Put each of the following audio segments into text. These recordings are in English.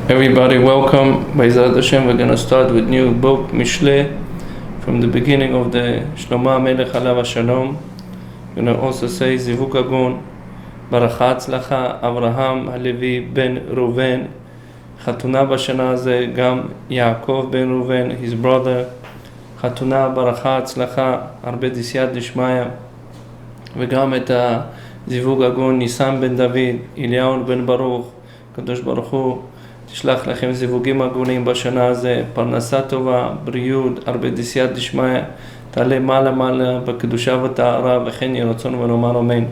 Everybody, welcome. B'ezrat Hashem, we're going to start with new book, MISHLEI, from the beginning of the Shlomo HaMelech Alav HaShalom. We're going to also say Zivuk Agun, Baracha Hatzlacha, Avraham HaLevi ben Reuven, Chatuna b'shana hazeh, Gam Yaakov ben Reuven, his brother, Chatuna Baracha Hatzlacha, Arbe Disyat Dishmaya, וגם את הזיווג הגון, ניסן בן דוד, אליהו בן ברוך, הקדוש ברוך הוא תשלח לכם זיווגים הגונים בשנה הזה, פרנסה טובה, בריאות, הרבה דסייעתא דשמיא, תעלה מעלה מעלה בקדושה וטהרה, וכן יהי רצון ונאמר אמן.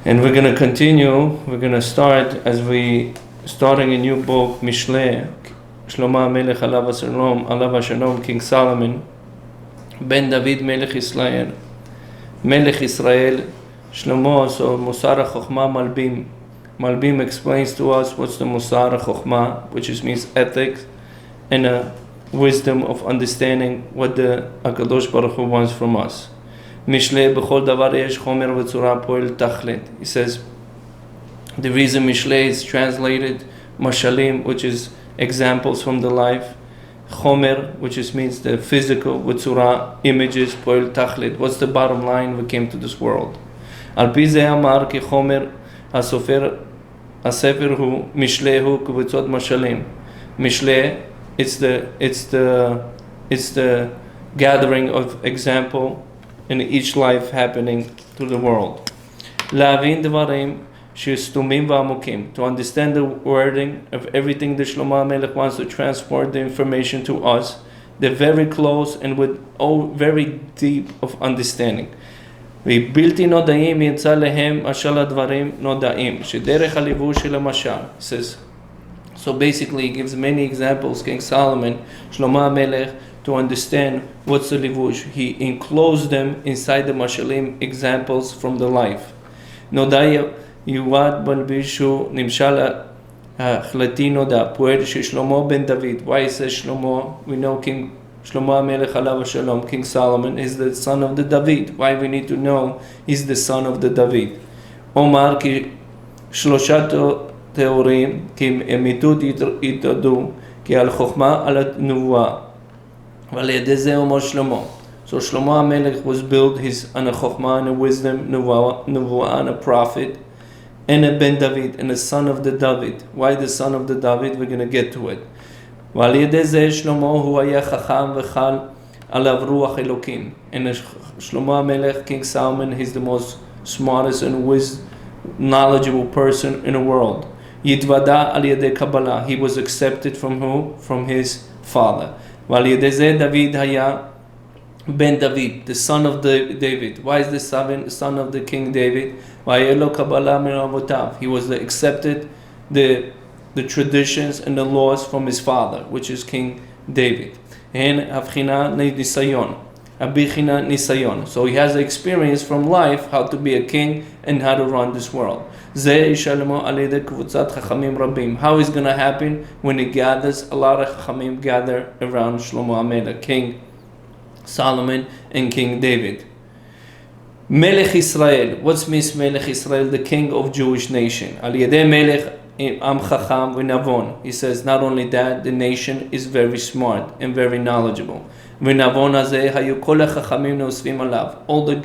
And we're going to continue, we're going to start as we starting a new book, MISHLEI, Shlomo HaMelech Alav HaShalom, King Solomon, Ben David Melech Israel, Melech Israel, Shlomo, so Musar HaChokhmah Malbim. Malbim explains to us what's the Musar HaChokhmah, which means ethics and a wisdom of understanding what the HaKadosh Baruch Hu wants from us. MISHLEI b'chol davar yesh chomer v'tzura poel tachlit. He says the reason MISHLEI is translated mashalim, which is examples from the life, chomer, which means the physical, v'tzura, images, poel tachlit. What's the bottom line? We came to this world. Al pi ze amar ki chomer הספר הוא משלי הוא קבוצות משלים. משלי, it's the gathering of example in each life happening to the world. להבין דברים שסתומים ועמוקים. To understand the wording of everything that Shlomo HaMelech wants to transport the information to us. They're very close and with very deep of understanding. ובלתי נודעים ימצא להם משל הדברים נודעים, שדרך הליבוש של המשל. He says, so basically he gives many examples, King Solomon, Shlomo HaMelech, to understand what's the livush. He enclosed them inside the mashalim, examples from the life. נודע יועד בלבישו נמשל החלטי נודע, פועל ששלמה בן דוד. Why he says Shlomo? We know King Shlomo HaMelech Alav HaShalom, King Solomon, is the son of the David. Why we need to know he's the son of the David? Omar ki shloshat teorim ki emitut itadu ki al chokhmah al nuvuah v'al yedei zeh omar Shlomo. So Shlomo HaMelech was built on a chokhmah and a wisdom, nuvuah and a prophet, and a ben David, and a son of the David. Why the son of the David? We're going to get to it. ועל ידי זה שלמה הוא היה חכם וחל עליו רוח אלוקים. And Shlomo HaMelech, King Solomon, he's the most smartest and knowledgeable person in the world. יתוודע על ידי קבלה. He was accepted from who? From his father. ועל ידי זה דוד היה Ben David, the son of David. Why is the son of the King David? והיה לו קבלה מאבותיו. He was accepted the traditions and the laws from his father, which is King David. And Avchina Nisayon, Abichina Nisayon. So he has the experience from life how to be a king and how to run this world. How is going to happen when he gathers a lot of Chachamim gather around Shlomo HaMelech, King Solomon and King David. Melech Israel. What's means Melech Israel? The king of Jewish nation. Al Yedei Melech Am Chacham v'Navon. He says not only that, the nation is very smart and very knowledgeable. V'Navon hazeh hayu kol hachachamim nosfim alav. All the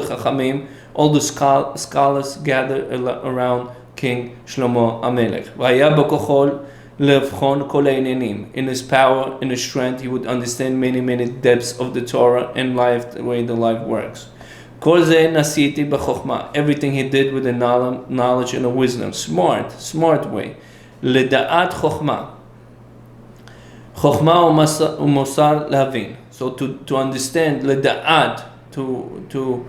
chachamim, all the scholars gather around King Shlomo HaMelech. V'haya b'kochol levchon kol ha'inyanim. In his power, in his strength, he would understand many depths of the Torah and life, the way the life works. Everything he did with the knowledge and the wisdom. Smart way. Leda'at chokhmah. Chokhmah u'mosar lavin. So to understand, leda'at, to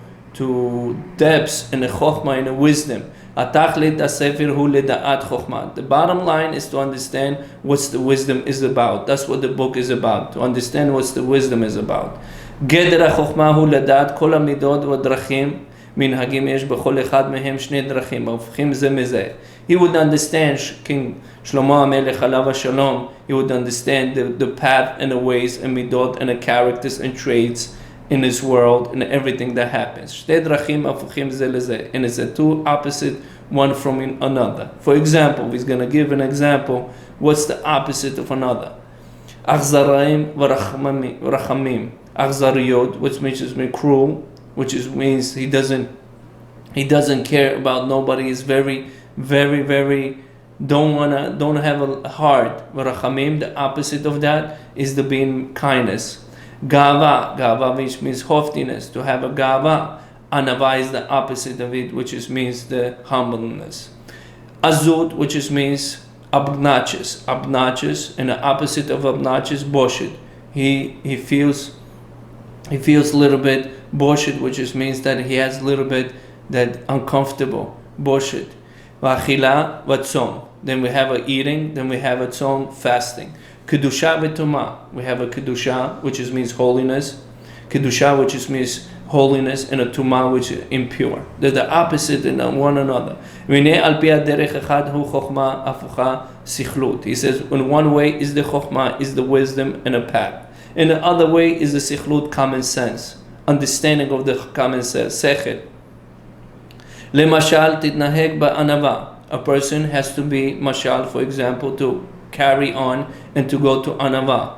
depths in the chokhmah and the wisdom. Atachlit asefir hu leda'at chokhmah. The bottom line is to understand what the wisdom is about. That's what the book is about. To understand what the wisdom is about. גדר החוכמה הוא לדעת כל המידות והדרכים מנהגים יש בכל אחד מהם שני דרכים הופכים זה מזה. He would understand, King Shlomo HaMelech Alav HaShalom, he would understand the path and the ways and midot and the characters and traits in this world and everything that happens. שתי דרכים הפוכים זה לזה. And it's the two opposite one from another. For example, he's going to give an example. What's the opposite of another? Achzaraim v'rachamim. Achzariyot, which means cruel, which means he doesn't care about nobody. He's very, very, very don't have a heart. V'rachamim, the opposite of that is the being kindness. Gava, which means hoftiness, to have a gava. Anava is the opposite of it, which means the humbleness. Azut, which means obnoxious, and the opposite of obnoxious, boshid. He feels a little bit boshid, which means that he has a little bit that uncomfortable, boshid. V'achila v'tzom. Then we have a eating. Then we have a tzom, fasting. Kedusha v'tumah. We have a kedusha, which means holiness. Kedusha, which means holiness, and a tumah, which is impure. They're the opposite in one another. He says, in one way is the chokhmah, is the wisdom and a path. In the other way is the sikhlut, common sense, understanding of the common sense, sechel. Lemashal titnaheg ba'anava. A person has to be mashal, for example, to carry on and to go to anava,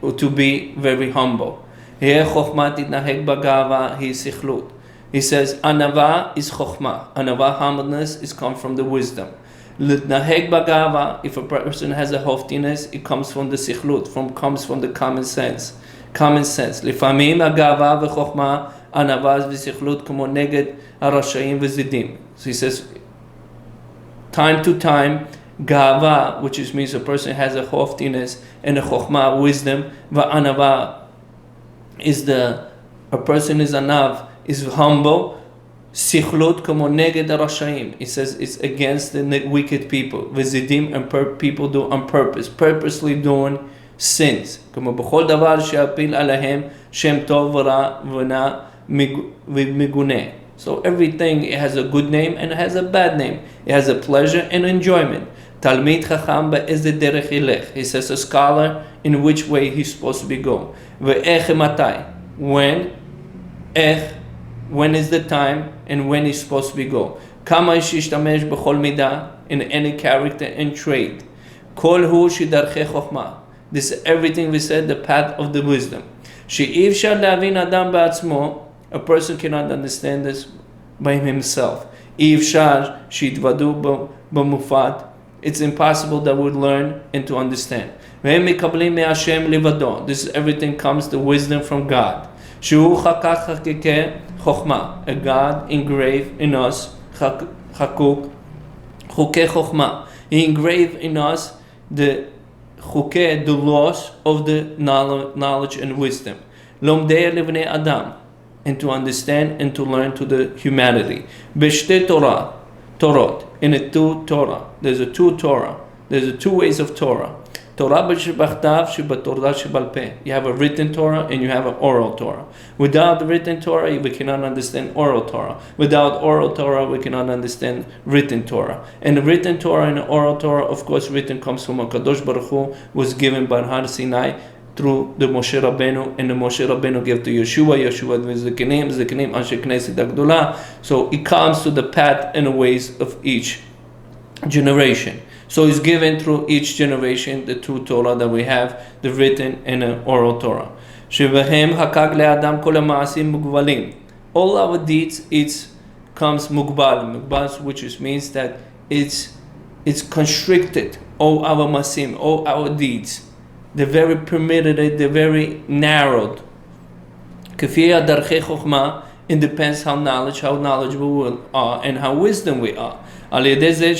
or to be very humble. Here chokhmah titnaheg ba'gava, he is sikhlut. He says anava is chokhmah. Anava, humbleness, is come from the wisdom. Litnaheg ba'gava, if a person has a hoftiness, it comes from the sikhlut, comes from the common sense. Lifamim agava v'chokhmah anava v'sikhlut kamo neged harashayim v'zidim. So he says, time to time, gava, which means a person has a hoftiness, and a chokhmah, wisdom, va'anava is a person is anav, is humble. Sikhlut kamo neged harashayim. It says it's against the wicked people. V'zidim, and people do on purpose, purposely doing sins. Kamo b'chol davar she'apil alahem shem tov v'ra v'na v'miguneh. So everything, it has a good name and it has a bad name. It has a pleasure and enjoyment. Talmid chacham ba'ezeh derech ilech. He says a scholar, in which way he's supposed to be going. Ve'ech matai. When is the time and when he's supposed to be go. Kama yishtamesh b'chol midah, in any character and trait. Kol hu shidarchei chokhmah. This is everything we said, the path of the wisdom. She'if shar lavin adam ba'atzmo. A person cannot understand this by himself. If shar shitvadu b'mufat. It's impossible that we learn and to understand. This is everything comes the wisdom from God. Shu chakak chakike chokhmah. A God engraved in us chakuk chuke chokhmah. He engraved in us the chuke, the laws of the knowledge and wisdom. Lomdei livnei adam, and to understand and to learn to the humanity. B'shtei Torot, in a two Torah. There's a two Torah. There's a two ways of Torah. Torah b'shebachtav shebatorah shebal peh. You have a written Torah and you have an oral Torah. Without the written Torah, we cannot understand oral Torah. Without oral Torah, we cannot understand written Torah. And the written Torah and the oral Torah, of course, written comes from HaKadosh Baruch Hu, was given by Har Sinai through the Moshe Rabbeinu, and the Moshe Rabbeinu gave to Yeshua Zekenim Anshe Knesset Agdolah. So it comes to the path and the ways of each generation. So it's given through each generation the two Torah that we have, the written and the oral Torah. Shebehem hakag le'adam kol ha'ma'asim mugvalim. All our deeds, it comes mugbal, which means that it's constricted. All our masim, all our deeds. They're very permitted, they're very narrowed. Kefiyah darchei chokhmah, it depends how knowledgeable we are and how wisdom we are. It's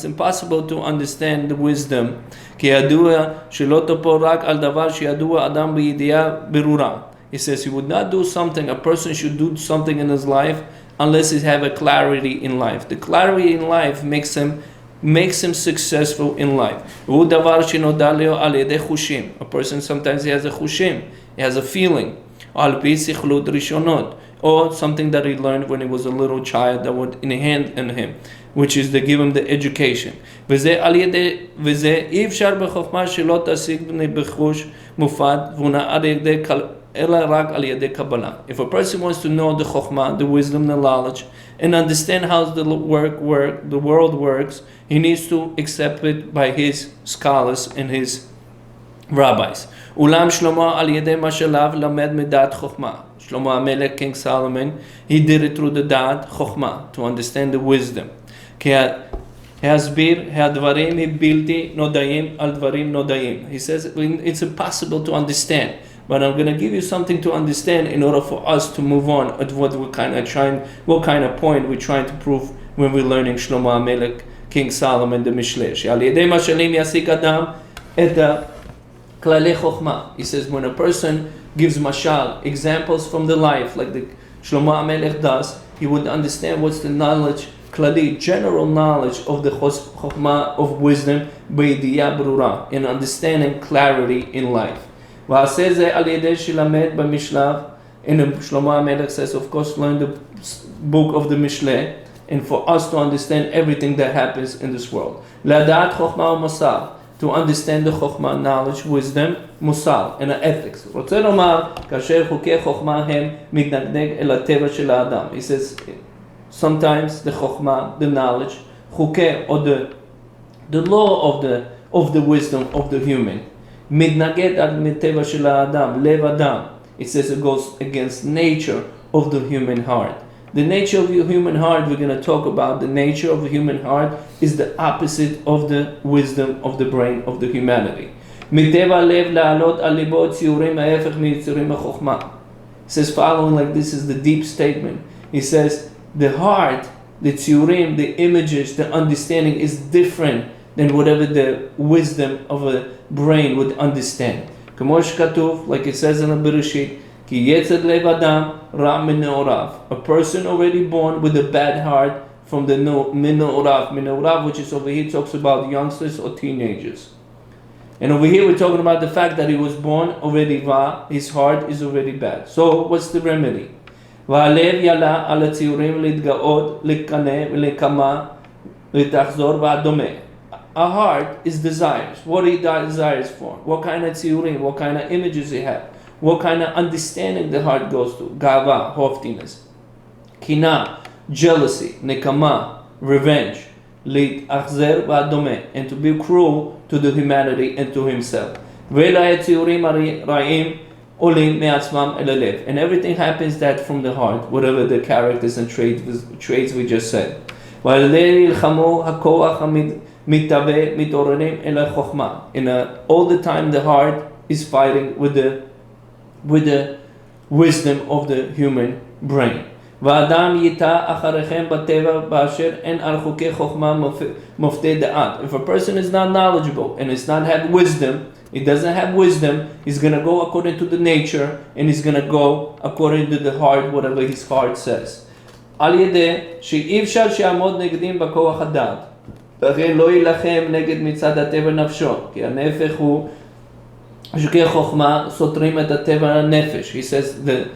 impossible to understand the wisdom. He says he would not do something, a person should do something in his life unless he have a clarity in life. The clarity in life makes him successful in life. A person sometimes he has a chushim, he has a feeling, or something that he learned when he was a little child that would enhance in him, which is to give him the education. If a person wants to know the chokhmah, the wisdom, the knowledge, and understand how the world works, he needs to accept it by his scholars and his rabbis. Ulam Shlomo al yedei mashalav lamed midat chokhmah. Shlomo HaMelech, King Solomon, he did it through the dat chokhmah, to understand the wisdom. Hasbir hadvarim bilti nodayim al dvarim nodayim. He says it's impossible to understand, but I'm going to give you something to understand in order for us to move on at what kind of point we're trying to prove when we're learning Shlomo HaMelech, King Solomon, the MISHLEI. He says when a person gives mashal, examples from the life, like the Shlomo HaMelech does, he would understand what's the knowledge, klali, general knowledge of the chokhmah of wisdom, b'yediyah brura, in understanding clarity in life. And Shlomo HaMelech says, of course, learn the book of the MISHLEI, and for us to understand everything that happens in this world. Ladat chokhmah u'musar, to understand the chokhmah, knowledge, wisdom, musar, and ethics. He says, sometimes the chokhmah, the knowledge, or the law of the wisdom of the human, מתנגד מטבע של האדם, לב אדם. It says it goes against nature of the human heart. The nature of your human heart, we're going to talk about the nature of the human heart is the opposite of the wisdom of the brain of the humanity. מטבע הלב לעלות על ליבו ציורים ההפך מיצורים החוכמה. It says following like this is the deep statement. He says the heart, the ציורים, the images, the understanding is different than whatever the wisdom of a brain would understand. כמו שכתוב, like it says in the Bereshit, כי יצר לב אדם רע מנעוריו. A person already born with a bad heart from the מנעוריו, which is over here talks about youngsters or teenagers. And over here we're talking about the fact that he was born already va, his heart is already bad. So what's the remedy? והלב ילה על הציורים להתגאות, לקנא ולקמה, לתחזור והדומה. A heart is desires. What he desires for. What kind of tziyurim, what kind of images he have. What kind of understanding the heart goes to. Gava, hoftiness. Kina, jealousy. Nekama, revenge. Lit achzer v'adome. And to be cruel to the humanity and to himself. Ve'la tziyurim ra'im olim me'atzmam el halev. And everything happens that from the heart, whatever the characters and traits we just said. V'alei ilchamu hakoach hamid all the time the heart is fighting with the wisdom of the human brain. If a person is not knowledgeable and does not have wisdom, he doesn't have wisdom, he's going to go according to the nature and he's going to go according to the heart, whatever his heart says. לכן לא ילחם נגד מצד הטבע נפשו, כי הנפש הוא שוקי חוכמה סותרים את הטבע הנפש. He says the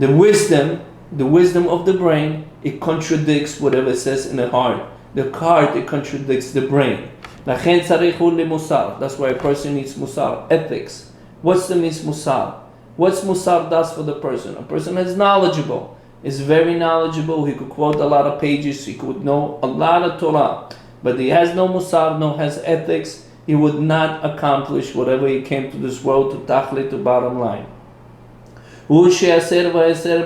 wisdom of the brain, it contradicts whatever it says in the heart. The heart, it contradicts the brain. לכן צריך הוא למוסר. That's why a person needs musar, ethics. What's the means musar? What's musar does for the person? A person is knowledgeable, is very knowledgeable, he could quote a lot of pages, he could know a lot of Torah. But he has no musar, no has ethics, he would not accomplish whatever he came to this world to tachlit, to bottom line. הוא שיעשר ועשר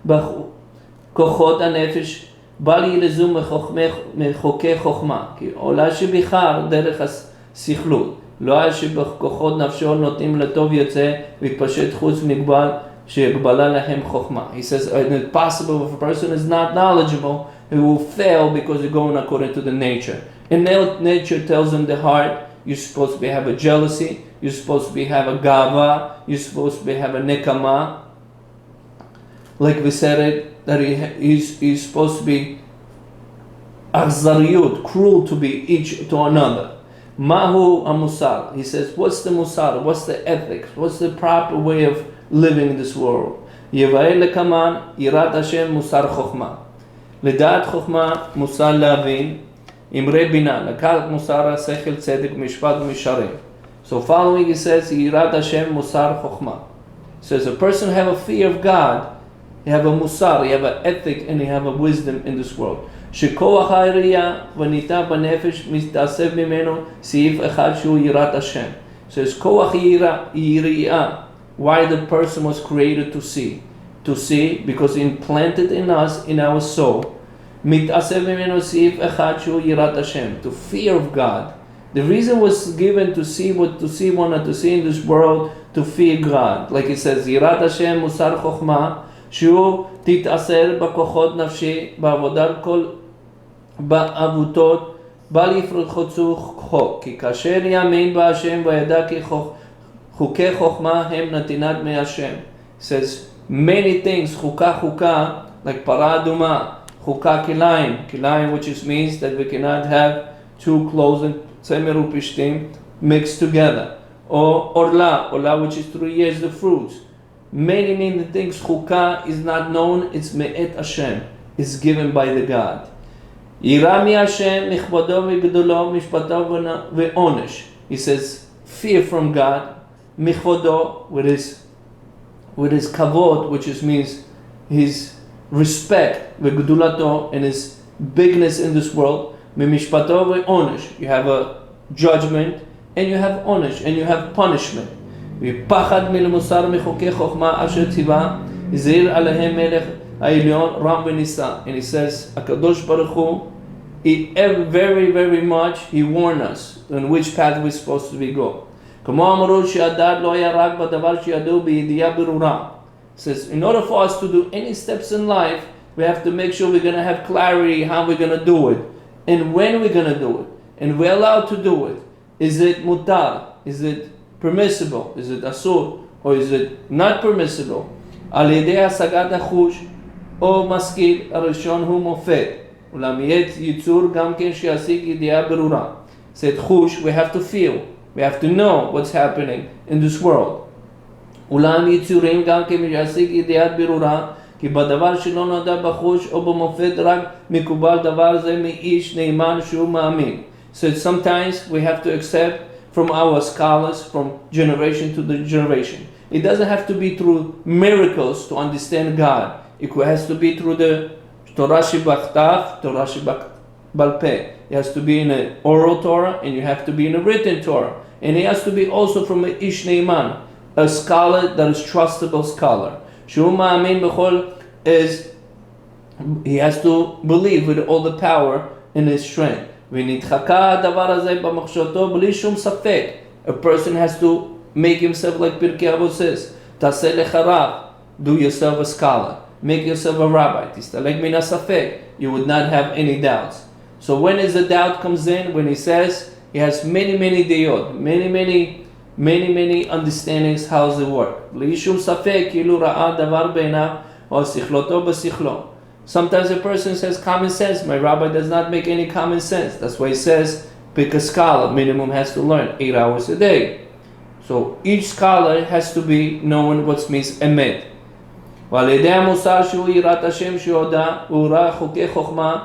בכוחות הנפש, בל ילזו מחוקי חוכמה, כי עולה שבחר דרך הסכלות, לא שבכוחות נפשו נותנים לטוב יוצא, והתפשט חוץ מגבל, שיגבלה להם חוכמה. He says it's possible if a person is not knowledgeable, he will fail because he's going according to the nature. And nature tells him the heart, you're supposed to have a jealousy, you're supposed to have a gava, you're supposed to have a nekama. Like we said it, that he's supposed to be achzariyut, cruel to be each to another. Mahu amusar. He says, what's the musar? What's the ethics? What's the proper way of living in this world? Yevael lekaman yirat Hashem musar chokhmah. לדעת חוכמה מוסר להבין, אמרי בינה, לקחת מוסר השכל צדק משפט ומשרים. So following he says, יראת השם מוסר חוכמה. Says a person have a fear of God you have a musar, you have an ethic, and you have a wisdom in this world. שכוח הירייה וניטע בנפש מתאסף ממנו סעיף אחד שהוא יראת השם. So it's כוח ירייה, why the person was created to see. To see because implanted in us, in our soul, מתאסף ממנו סעיף אחד שהוא יראת השם, to fear of God. The reason was given to see what to see wanted to see in this world, to fear God. Like it says, יראת השם מוסר חוכמה, שהוא תתאסר בכוחות נפשי, בעבודת כל בעבותות, בל יפרחצו חוק, כי כאשר יאמין בהשם וידע כי חוקי חוכמה הם נתינת מהשם. It says many things, חוקה, like פרה אדומה, חוקה כליים, which means that we cannot have two clothes and צמר ופשתים mixed together. Or עורלה, which is 3 years the fruits. Many things, חוקה is not known, it's me'et Hashem, it's given by the God. ירא מהשם מכבודו וגדולו משפטו ועונש. He says, fear from God, מכבודו, with his kavod, which means his respect, וגדולתו, and his bigness in this world, ממשפטו ועונש. You have a judgment, and you have עונש, and you have punishment. ופחד מלמוסר מחוקי חוכמה אשר ציווה, הזהיר עליהם מלך העליון רם וניסה. And he says, הקדוש ברוך הוא, very much, he warned us on which path we're supposed to be go. כמו אמרו שהדעת לא היה רק בדבר שידעו בידיעה ברורה. Says, in order for us to do any steps in life, we have to make sure we're going to have clarity how we're going to do it, and when we're going to do it, and we're allowed to do it. Is it mutar? Is it permissible? Is it asur? Or is it not permissible? על ידי השגת החוש או משכיל הראשון הוא מופת. אולם יש ייצור גם כן שישיג ידיעה ברורה. Said חוש, we have to feel. We have to know what's happening in this world. אולם יצורים גם כן שישיג ידיעה ברורה, כי בדבר שלא נודע בחוש או במופת רק מקובל דבר זה מאיש נאמן שהוא מאמין. So sometimes we have to accept from our scholars, from generation to the generation. It doesn't have to be through miracles to understand God. It has to be through the Torah Shebachtav, Torah Shebal Peh. It has to be in an oral Torah, and you have to be in a written Torah. And it has to be also from an Ish Neiman, a scholar that is trustable scholar. Shu Ma'amin B'chol is, he has to believe with all the power and his strength. ונדחקה הדבר הזה במחשבתו בלי שום ספק. A person has to make himself, like Pirkei Avot says, תעשה לך רב, do yourself a scholar, make yourself a rabbi, תסתלק מן הספק, you would not have any doubts. So when is the doubt comes in? When he says he has many diyot, many understandings how does it work. בלי שום ספק, כאילו ראה דבר בעיניו, או שכלותו בשכלו. Sometimes a person says common sense. My rabbi does not make any common sense. That's why he says pick a scholar. Minimum has to learn 8 hours a day. So each scholar has to be knowing what means emet. ועל ידי המוסר שהוא יראת השם שיודע וראה חוקי חוכמה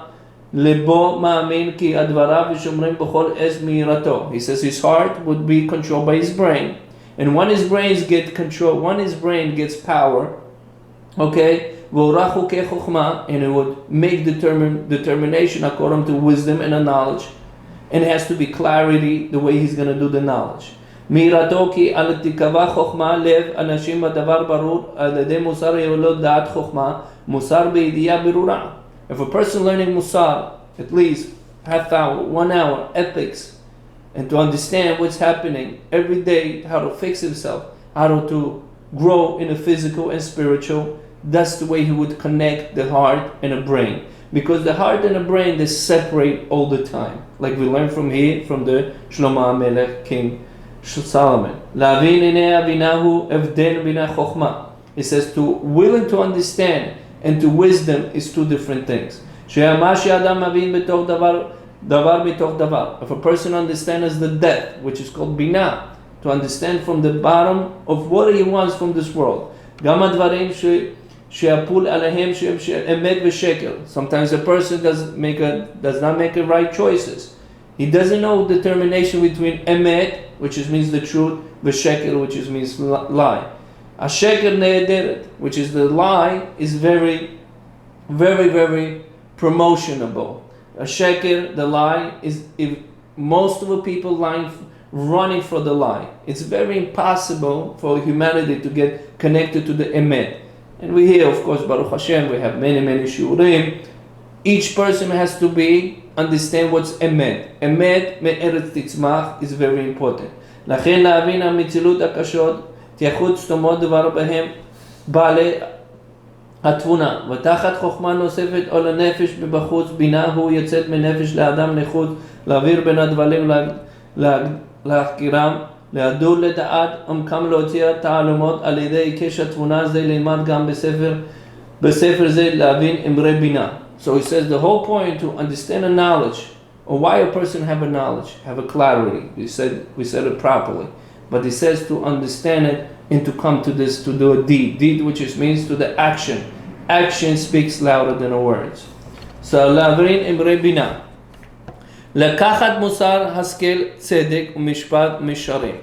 לבו מאמין כי הדבריו ושומרים בכל עז מירתו. He says his heart would be controlled by his brain. And when his brains get control, when his brain gets power, okay, וראה חוקי חוכמה, and it would make determination according to wisdom and a knowledge, and it has to be clarity the way he's going to do the knowledge. מירתו כי על תקווה חוכמה לב אנשים בדבר ברור על ידי מוסר יולד דעת חוכמה מוסר בידיעה ברורה. If a person learning musar at least half hour, 1 hour, ethics, and to understand what's happening every day, how to fix himself, how to grow in a physical and spiritual, that's the way he would connect the heart and the brain. Because the heart and the brain, they separate all the time. Like we learn from here, from the Shlomo HaMelech, King Solomon. להבין הנה הבינהו הבדל בין החוכמה. It says to willing to understand and to wisdom is two different things. שמה שאדם מבין בתוך דבר מתוך דבר. If a person understands the depth, which is called binah, to understand from the bottom of what he wants from this world. גם הדברים שיפול עליהם שהם אמת ושקר. Sometimes a person does not make the right choices. He doesn't know determination between emet, which means the truth, v'sheker, which means lie. Asheker ne'ederet, which is the lie, is very, very, very promotionable. A sheker, the lie, is if most of the people running for the lie. It's very impossible for humanity to get connected to the emet. And we hear, of course, Baruch Hashem, we have many, many shiurim. Each person has to understand what's emet. Emet me'eretz titzmach is very important. לכן להבין המצילות הקשות, תייחוד סתומות דבר בהם בעלי התבונה, ותחת חוכמה נוספת או לנפש מבחוץ, בינה הוא יוצאת מנפש לאדם לחוץ, להעביר בין הדברים להחקירם, להדור לדעת עמקם להוציא תעלומות על ידי היקש התבונה, זה לימד גם בספר זה להבין אמרי בינה. So he says the whole point to understand a knowledge, or why a person have a knowledge, have a clarity. We said it properly. But he says to understand it and to come to this, to do a deed. Deed which means to the action. Action speaks louder than the words. So, להבין אמרי בינה. לקחת מוסר, השכל, צדק ומשפט משרים.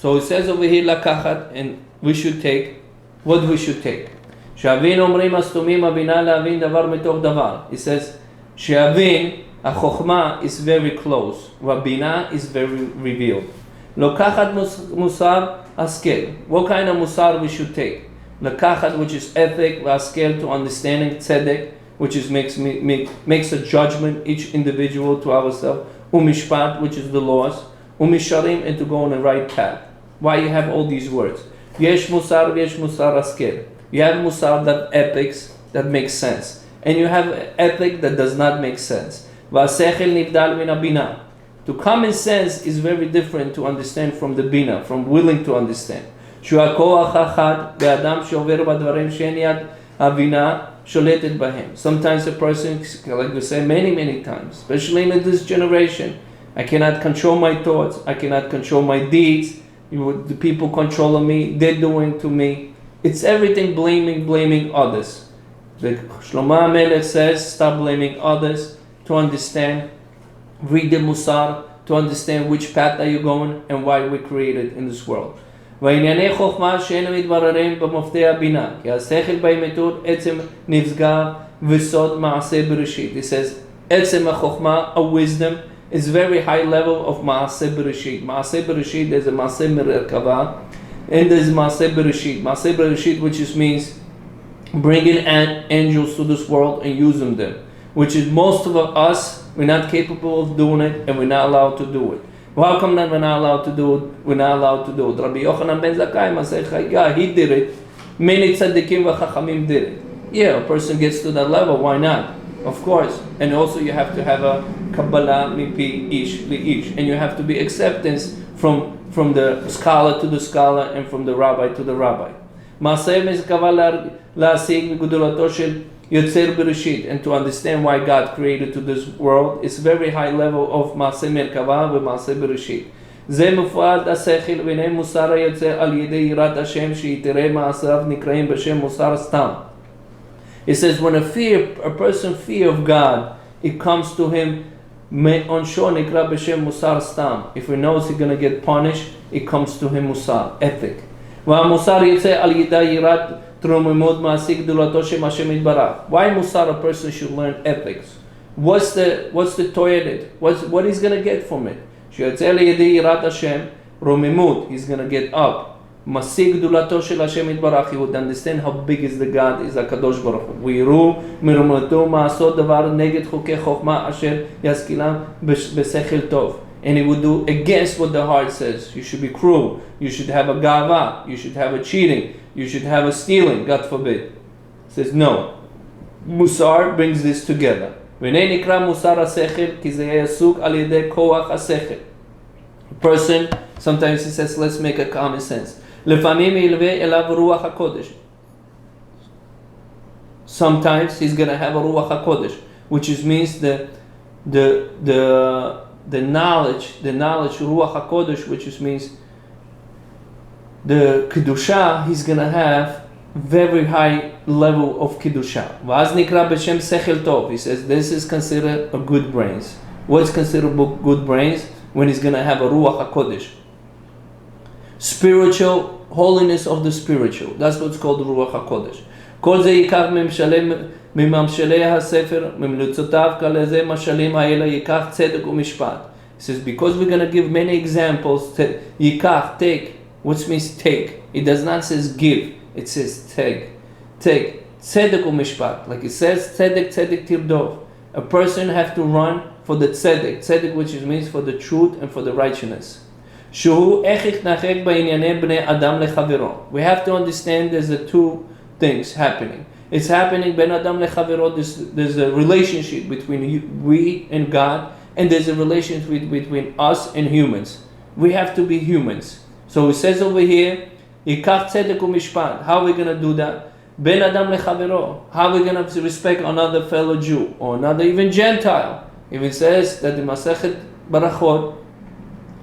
So he says over here לקחת, and we should take, what we should take. שהבין אומרים הסתומים הבינה להבין דבר מתוך דבר. He says, שהבין, החוכמה is very close, והבינה is very revealed. לקחת מוסר, השכל. What kind of musar we should take? לקחת, which is ethic, והשכל to understanding, tzedek, which is makes a judgment, each individual to ourselves, umishpat, which is the laws, umisharim, and to go on the right path. Why you have all these words? Yesh musar askel. You have musar that ethics that makes sense, and you have ethic that does not make sense. V'asechel nivdal min habina. To common sense is very different to understand from the bina, from willing to understand. שהוא הכוח האחד באדם שעובר בדברים שאין יד הבינה שולטת בהם. Sometimes a person, like we say many times, especially in this generation, I cannot control my thoughts, I cannot control my deeds, the people controlling me, they're doing to me. It's everything blaming others. The Shlomo HaMelech says, stop blaming others, to understand, read the Musar, to understand which path are you going and why we're created in this world. וענייני חוכמה שאין מתבררים במופתי הבינה, כי השכל באמיתות עצם נפגע וסוד מעשה בראשית. He says, עצם החוכמה, a wisdom, is very high level of מעשה בראשית. מעשה בראשית, there's a מעשה מרכבה, and there's מעשה בראשית. מעשה בראשית, which just means bringing angels to this world and using them, which is most of us, we're not capable of doing it, and we're not allowed to do it. How come that we're not allowed to do it? We're not allowed to do it. Rabbi Yochanan ben Zakkai, Masech Chayga, he did it. Many tzaddikim v'chachamim did it. Yeah, a person gets to that level, why not? Of course. And also you have to have a Kabbalah mipi ish li-ish. And you have to be acceptance from the scholar to the scholar and from the rabbi to the rabbi. Maseh mezkava la'asig migudulato shel Yotzer Bereshit, and to understand why God created to this world, it's very high level of Maaseh Merkava and Maaseh Bereshit. זה מופרד השכל והנה מוסר היוצא על ידי יראת השם שיתראה מעשיו נקראים בשם מוסר סתם. It says when a person fear of God, it comes to him עונשו נקרא בשם מוסר סתם. If he knows he's going to get punished, it comes to him מוסר, ethic. והמוסר יוצא על ידי יראת why Musar a person should learn ethics? What's the toilet? What he's going to get from it? He's going to get up. He would understand how big is the God, is HaKadosh Baruch Hu. And he would do against what the heart says. You should be cruel. You should have a gava. You should have a cheating. You should have a stealing. God forbid. He says no. Musar brings this together. A person, sometimes he says, let's make a common sense. Sometimes he's going to have a ruach hakodesh, which means the knowledge, Ruach HaKodesh, which just means the Kedusha, he's going to have very high level of Kedusha. V'az nikra b'shem sechel tov. He says this is considered a good brains. What's considered good brains? When he's going to have a Ruach HaKodesh. spiritual holiness of the spiritual. That's what's called the Ruach HaKodesh. כל זה ייקח מממשלי הספר, ממלצותיו כלזה משלים האלה ייקח צדק ומשפט. It says, because we're going to give many examples, yikach, take, which means take. It does not say give, it says take. Take. Tzedek u'mishpat. Like it says, tzedek, tzedek tirdov. A person have to run for the tzedek. Tzedek, which means for the truth and for the righteousness. Shuhu ech nachek ba'inyanei bnei adam lechavero. We have to understand there's the two things happening. It's happening ben adam lechavero. There's a relationship between we and God. And there's a relationship between us and humans. We have to be humans. So it says over here, Yikach tzedek u'mishpat. How are we going to do that? Ben adam lechavero. How are we going to respect another fellow Jew or another even Gentile? Even says that the Masechet Barachot,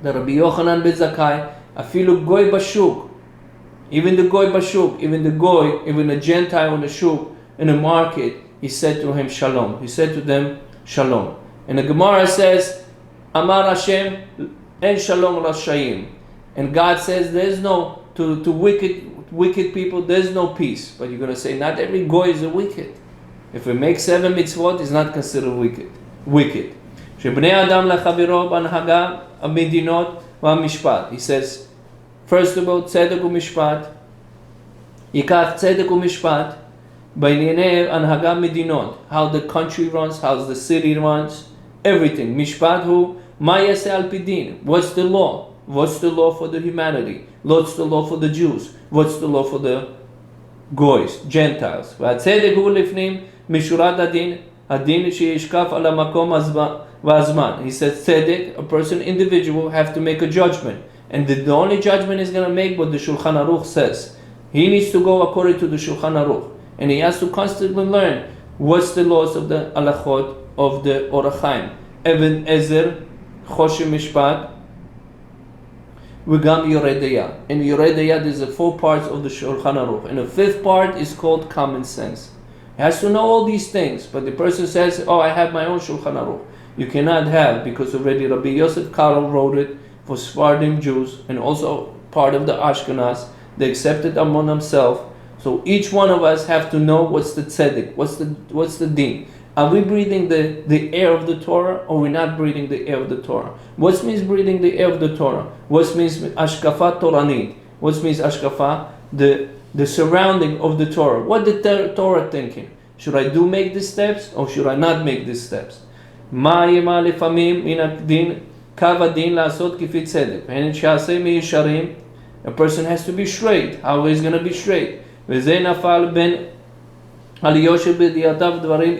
the Rabbi Yochanan ben Zakkai, afilu goy bashuk. Even the goy bashuk, even the goy, even a Gentile in the shuk, in the market, he said to him shalom. He said to them shalom. And the Gemara says, Amar Hashem, en shalom rashayim. And God says, there's no, to wicked people, there's no peace. But you're going to say, not every goy is a wicked. If we make 7 mitzvot, it's not considered wicked. Shebnei Adam lechaviro b'anhaga amidinot v'amishpat. He says, first of all, tzedek u'mishpat. Yikach tzedek u'mishpat. B'inyanei anhaga midinot. How the country runs, how the city runs. Everything. Mishpat hu ma yaseh al pidin. What's the law? What's the law for the humanity? What's the law for the Jews? What's the law for the goys, Gentiles? V'atzedek hu lifnim mishurat adin, adin sheyishkaf al hamakom v'azman. He says tzedek, a person, individual, have to make a judgment, and the only judgment is going to make what the Shulchan Aruch says. He needs to go according to the Shulchan Aruch, and he has to constantly learn what's the laws of the halachot of the Orach Chaim. Even Ezer, Choshen Mishpat, V'gam Yoreh De'ah. In Yoreh De'ah there's 4 parts of the Shulchan Aruch, and the 5th part is called common sense. He has to know all these things, but the person says, oh, I have my own Shulchan Aruch. You cannot have, because already Rabbi Yosef Karo wrote it for Sephardim Jews, and also part of the Ashkenaz. They accepted among themselves. So each one of us have to know what's the tzedek, what's the din. Are we breathing the air of the Torah, or we're not breathing the air of the Torah? What means breathing the air of the Torah? What means ashkafa Toranit? What means ashkafa? The surrounding of the Torah. What the Torah thinking? Should I make these steps, or should I not make these steps? Ma yema lefamim min adin kav adin la'asot kifi tzedek. And she'aseh miyisharim. A person has to be straight. How is going to be straight? V'zeh nafal ben על יושר בדיעתיו דברים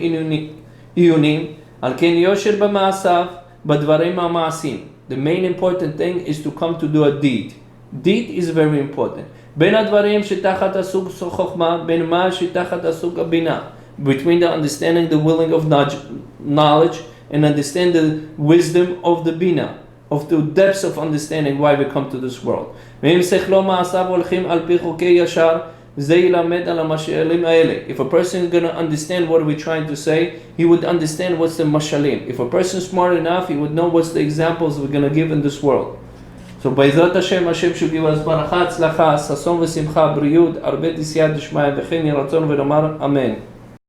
עיונים, על כן יושר במעשיו בדברים המעשים. The main important thing is to come to do a deed. Deed is very important. בין הדברים שתחת הסוג חוכמה, בין מה שתחת הסוג הבינה. Between the understanding, the willing of knowledge, and understand the wisdom of the bina, of the depths of understanding why we come to this world. ואם שכלו מעשיו הולכים על פי חוקי ישר, If a person is going to understand what we're trying to say, he would understand what's the mashalim. If a person is smart enough, he would know what's the examples we're going to give in this world. So B'ezrat Hashem, Hashem should give us baracha, tzlacha, sason v'simcha, briyut, arbet isyad d'shmaya, v'chen yiratzon v'nomar, amen.